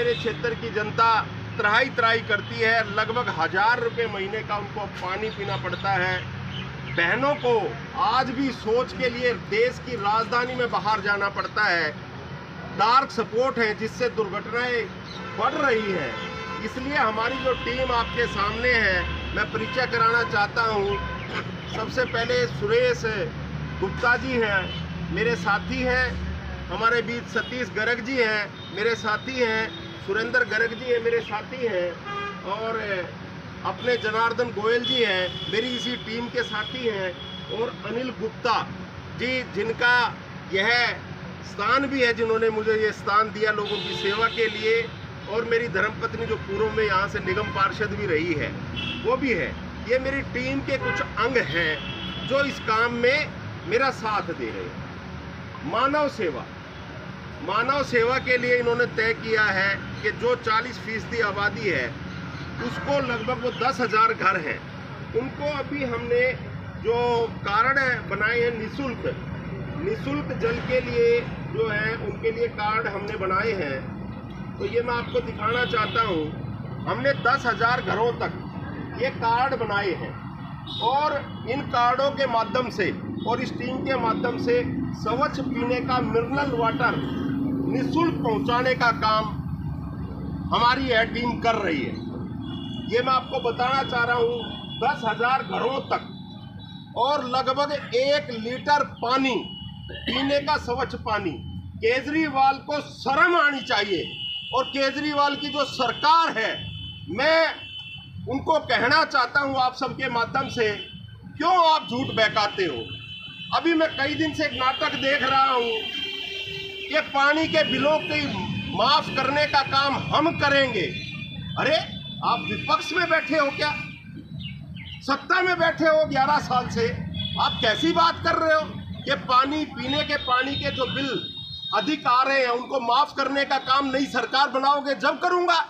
मेरे क्षेत्र की जनता त्राही त्राही करती है। लगभग 1000 रुपये महीने का उनको पानी पीना पड़ता है। बहनों को आज भी सोच के लिए देश की राजधानी में बाहर जाना पड़ता है। डार्क सपोर्ट है जिससे दुर्घटनाएं बढ़ रही हैं। इसलिए हमारी जो टीम आपके सामने है, मैं परिचय कराना चाहता हूँ। सबसे पहले सुरेश गुप्ता जी हैं, मेरे साथी हैं। हमारे बीच सतीश गर्ग जी हैं, मेरे साथी हैं। सुरेंद्र गर्ग जी हैं, मेरे साथी हैं। और अपने जनार्दन गोयल जी हैं, मेरी इसी टीम के साथी हैं। और अनिल गुप्ता जी, जिनका यह स्थान भी है, जिन्होंने मुझे ये स्थान दिया लोगों की सेवा के लिए। और मेरी धर्मपत्नी जो पूर्व में यहाँ से निगम पार्षद भी रही है, वो भी है। ये मेरी टीम के कुछ अंग हैं जो इस काम में मेरा साथ दे रहे हैं। मानव सेवा के लिए इन्होंने तय किया है कि जो 40% आबादी है उसको लगभग वो 10,000 घर हैं, उनको अभी हमने जो कार्ड बनाए हैं निःशुल्क जल के लिए जो है, उनके लिए कार्ड हमने बनाए हैं। तो ये मैं आपको दिखाना चाहता हूँ। हमने 10,000 घरों तक ये कार्ड बनाए हैं और इन कार्डों के माध्यम से और इस टीम के माध्यम से स्वच्छ पीने का मिनरल वाटर निःशुल्क पहुंचाने का काम हमारी यह टीम कर रही है। ये मैं आपको बताना चाह रहा हूँ, 10,000 घरों तक और लगभग 1 लीटर पानी, पीने का स्वच्छ पानी। केजरीवाल को शर्म आनी चाहिए और केजरीवाल की जो सरकार है, मैं उनको कहना चाहता हूं आप सबके माध्यम से, क्यों आप झूठ बहकाते हो। अभी मैं कई दिन से एक नाटक देख रहा हूं कि पानी के बिलों की माफ करने का काम हम करेंगे। अरे आप विपक्ष में बैठे हो क्या? सत्ता में बैठे हो 11 साल से, आप कैसी बात कर रहे हो कि पानी, पीने के पानी के जो बिल अधिक आ रहे हैं उनको माफ करने का काम नई सरकार बनाओगे जब करूंगा।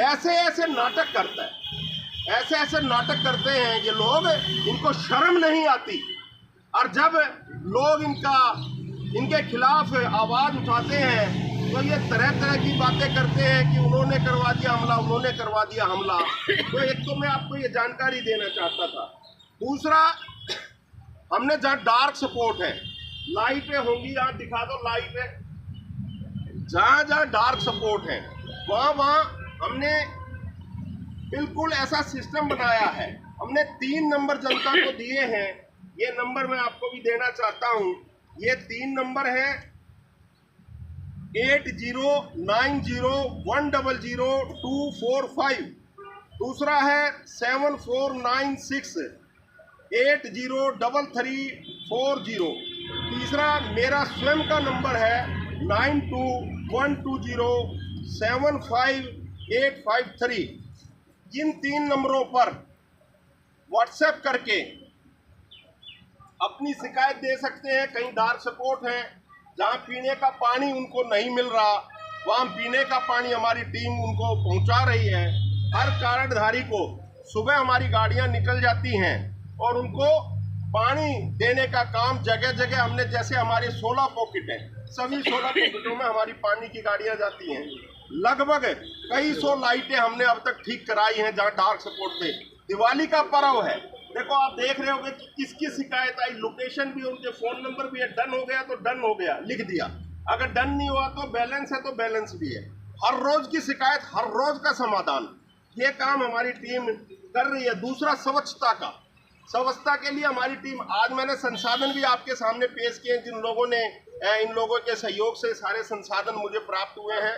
ऐसे नाटक करता है, ऐसे नाटक करते हैं ये लोग, इनको शर्म नहीं आती। और जब लोग इनके खिलाफ आवाज उठाते हैं तो ये तरह तरह की बातें करते हैं कि उन्होंने करवा दिया हमला, उन्होंने करवा दिया हमला। तो एक तो मैं आपको ये जानकारी देना चाहता था। दूसरा, हमने जहाँ डार्क सपोर्ट है, लाइटें होंगी, यहाँ दिखा दो लाइटें, जहाँ डार्क सपोर्ट है वहाँ हमने बिल्कुल ऐसा सिस्टम बनाया है। हमने 3 नंबर जनता को दिए हैं। ये नंबर मैं आपको भी देना चाहता हूँ। ये 3 नंबर है 8090100245। दूसरा है 7496803340। तीसरा मेरा स्वयं का नंबर है 9212075853। इन 3 नंबरों पर व्हाट्सएप करके अपनी शिकायत दे सकते हैं। कहीं डार्क सपोर्ट है, जहां पीने का पानी उनको नहीं मिल रहा, वहां पीने का पानी हमारी टीम उनको पहुंचा रही है। हर कार्डधारी को सुबह हमारी गाड़ियां निकल जाती हैं और उनको पानी देने का काम जगह जगह हमने, जैसे हमारे 16 पॉकेट हैं, सभी 16 पॉकेटों में हमारी पानी की गाड़ियां जाती हैं। लगभग कई 100 लाइटें हमने अब तक ठीक कराई हैं जहां डार्क सपोर्ट पे। दिवाली का पर्व है, देखो आप देख रहे होंगे कि किसकी शिकायत आई, लोकेशन भी, उनके फोन नंबर भी है। डन हो गया तो डन हो गया, लिख दिया। अगर डन नहीं हुआ तो बैलेंस है तो बैलेंस भी है। हर रोज की शिकायत, हर रोज का समाधान, ये काम हमारी टीम कर रही है। दूसरा, स्वच्छता के लिए हमारी टीम, आज मैंने संसाधन भी आपके सामने पेश किए, जिन लोगों ने, इन लोगों के सहयोग से सारे संसाधन मुझे प्राप्त हुए हैं।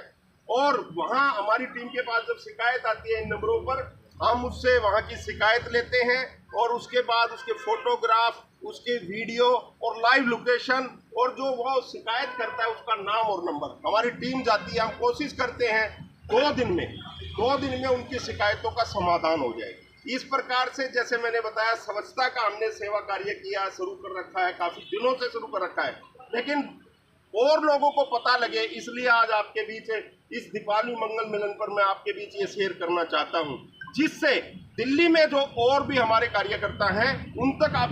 और वहाँ हमारी टीम के पास जब शिकायत आती है इन नंबरों पर, हम उससे वहाँ की शिकायत लेते हैं और उसके बाद उसके फोटोग्राफ, उसके वीडियो और लाइव लोकेशन, और जो वो शिकायत करता है उसका नाम और नंबर, हमारी टीम जाती है। हम कोशिश करते हैं 2 दिन में उनकी शिकायतों का समाधान हो जाए। इस प्रकार से, जैसे मैंने बताया, स्वच्छता का हमने सेवा कार्य किया, शुरू कर रखा है, काफी दिनों से शुरू कर रखा है, लेकिन और लोगों को पता लगे, इसलिए आज आपके बीच इस दीपावली मंगल मिलन पर मैं आपके बीच ये शेयर करना चाहता हूँ, जिससे दिल्ली में जो और भी हमारे कार्यकर्ता हैं उन तक आप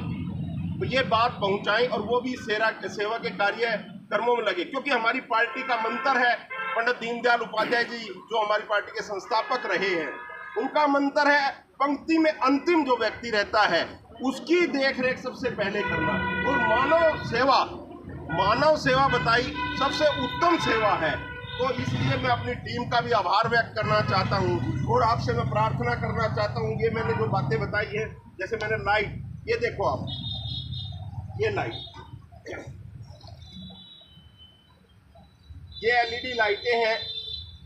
ये बात पहुंचाएं और वो भी सेवा के कार्य कर्मों में लगे। क्योंकि हमारी पार्टी का मंत्र है पंडित दीनदयाल उपाध्याय जी जो हमारी पार्टी के संस्थापक रहे हैं, उनका मंत्र है पंक्ति में अंतिम जो व्यक्ति रहता है उसकी देखरेख सबसे पहले करना। और मानव सेवा बताई सबसे उत्तम सेवा है। तो इसलिए मैं अपनी टीम का भी आभार व्यक्त करना चाहता हूँ और आपसे मैं प्रार्थना करना चाहता हूँ। ये मैंने जो बातें बताई है, जैसे मैंने लाइट, ये देखो आप, ये लाइट, ये एलईडी लाइटें हैं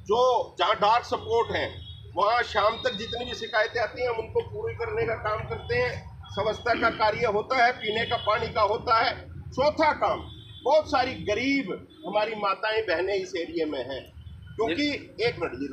जो जहाँ डार्क सपोर्ट है वहाँ शाम तक जितनी भी शिकायतें आती हैं हम उनको पूरी करने का काम करते हैं। स्वच्छता का कार्य होता है, पीने का पानी का होता है। चौथा काम, बहुत सारी गरीब हमारी माताएं बहनें इस एरिया में हैं, क्योंकि एक मिनट जी,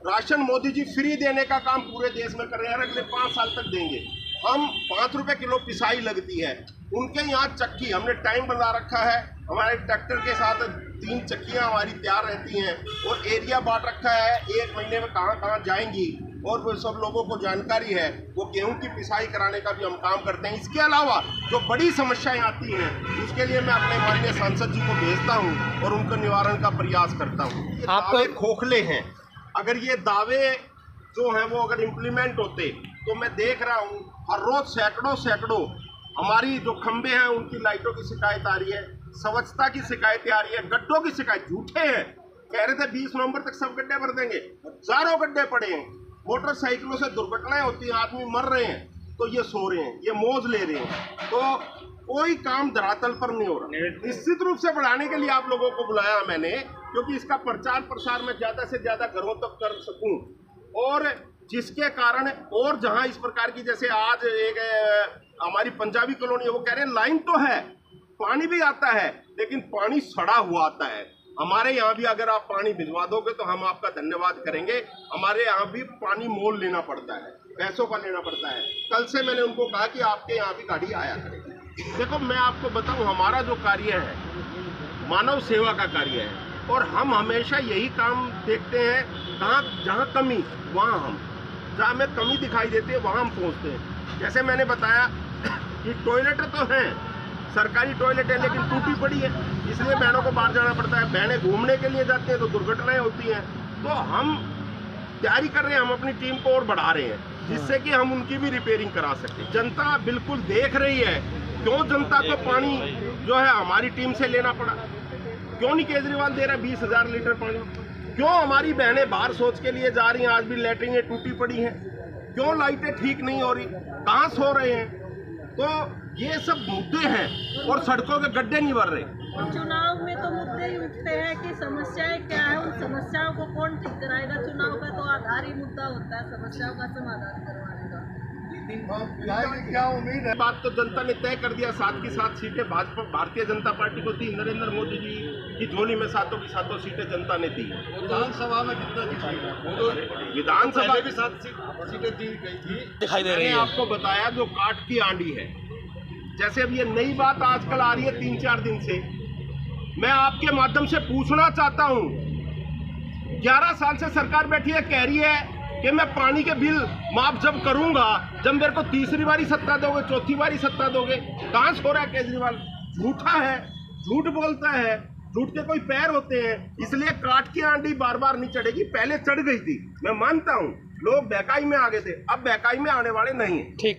राशन मोदी जी फ्री देने का काम पूरे देश में कर रहे हैं, अगले 5 साल तक देंगे। हम 5 रुपए किलो पिसाई लगती है, उनके यहाँ चक्की हमने टाइम बना रखा है। हमारे ट्रैक्टर के साथ 3 चक्कियाँ हमारी तैयार रहती हैं और एरिया बांट रखा है 1 महीने में कहाँ कहाँ जाएंगी, और वो सब लोगों को जानकारी है। वो गेहूं की पिसाई कराने का भी हम काम करते हैं। इसके अलावा जो बड़ी समस्याएं आती हैं उसके लिए मैं अपने माननीय सांसद जी को भेजता हूं और उनका निवारण का प्रयास करता हूं। ये दावे खोखले हैं, अगर ये दावे जो हैं वो अगर इम्प्लीमेंट होते तो मैं देख रहा हूं हर रोज सैकड़ों हमारी जो खंबे हैं उनकी लाइटों की शिकायत आ रही है, स्वच्छता की शिकायतें आ रही है, गड्ढों की शिकायत। झूठे हैं, कह रहे थे 20 नवंबर तक सब गड्ढे भर देंगे, हजारों गड्ढे पड़े हैं। मोटरसाइकिलों से दुर्घटनाएं होती हैं, आदमी मर रहे हैं तो ये सो रहे हैं, ये मौज ले रहे हैं। तो कोई काम धरातल पर नहीं हो रहा। निश्चित रूप से बढ़ाने के लिए आप लोगों को बुलाया मैंने, क्योंकि इसका प्रचार प्रसार मैं ज़्यादा से ज़्यादा घरों तक कर सकूं, और जिसके कारण और जहां इस प्रकार की, जैसे आज एक हमारी पंजाबी कॉलोनी है, वो कह रहे हैं लाइन तो है, पानी भी आता है, लेकिन पानी सड़ा हुआ आता है। हमारे यहाँ भी अगर आप पानी भिजवा दोगे तो हम आपका धन्यवाद करेंगे। हमारे यहाँ भी पानी मोल लेना पड़ता है, पैसों का लेना पड़ता है। कल से मैंने उनको कहा कि आपके यहाँ भी गाड़ी आया करेगी। देखो मैं आपको बताऊँ, हमारा जो कार्य है मानव सेवा का कार्य है, और हम हमेशा यही काम देखते हैं, जहाँ कमी वहाँ हम, जहाँ हमें कमी दिखाई देती है वहाँ हम पहुँचते हैं। जैसे मैंने बताया कि टॉयलेट तो हैं, सरकारी टॉयलेट है, लेकिन टूटी पड़ी है, इसलिए बहनों को बाहर जाना पड़ता है। बहनें घूमने के लिए जाती हैं तो दुर्घटनाएं होती हैं। तो हम तैयारी कर रहे हैं, हम अपनी टीम को और बढ़ा रहे हैं, जिससे कि हम उनकी भी रिपेयरिंग करा सकें। जनता बिल्कुल देख रही है, क्यों जनता को पानी जो है हमारी टीम से लेना पड़ा, क्यों नहीं केजरीवाल दे रहा 20,000 लीटर पानी, क्यों हमारी बहनें बाहर शौच के लिए जा रही हैं, आज भी लैट्रिनें टूटी पड़ी हैं, क्यों लाइटें ठीक नहीं हो रही, कहाँ सो रहे हैं। तो ये सब मुद्दे हैं और सड़कों के गड्ढे नहीं भर रहे। चुनाव में तो मुद्दे ही उठते हैं कि समस्याएं क्या है, उन समस्याओं को कौन ठीक कराएगा। चुनाव का तो आधार ही मुद्दा होता है समस्याओं का समाधान करवाने का। क्या उम्मीद है, बात तो जनता ने तय कर दिया। 7 की 7 सीटें भाजपा भारतीय जनता पार्टी को दी, नरेंद्र मोदी जी की झोली में 7 की 7 सीटें जनता ने दी। विधानसभा में कितना जीत, विधानसभा भी 7 सीटें दी गई थी, दिखाई दे रही है। आपको बताया जो काट की आंधी है, जैसे अब ये नई बात आजकल आ रही है 3-4 दिन से, मैं आपके माध्यम से पूछना चाहता हूं, 11 साल से सरकार बैठी है, कह रही है कि मैं पानी के बिल माफ जब करूंगा, जब मेरे को तीसरी बारी सत्ता दोगे, चौथी बारी सत्ता दोगे। कहां सो रहा है केजरीवाल, झूठा है, झूठ बोलता है, झूठ के कोई पैर होते हैं। इसलिए काट की आंधी बार बार नहीं चढ़ेगी, पहले चढ़ गई थी। मैं मानता हूं लोग बहकाई में आ गए थे, अब बहकाई में आने वाले नहीं है। ठीक।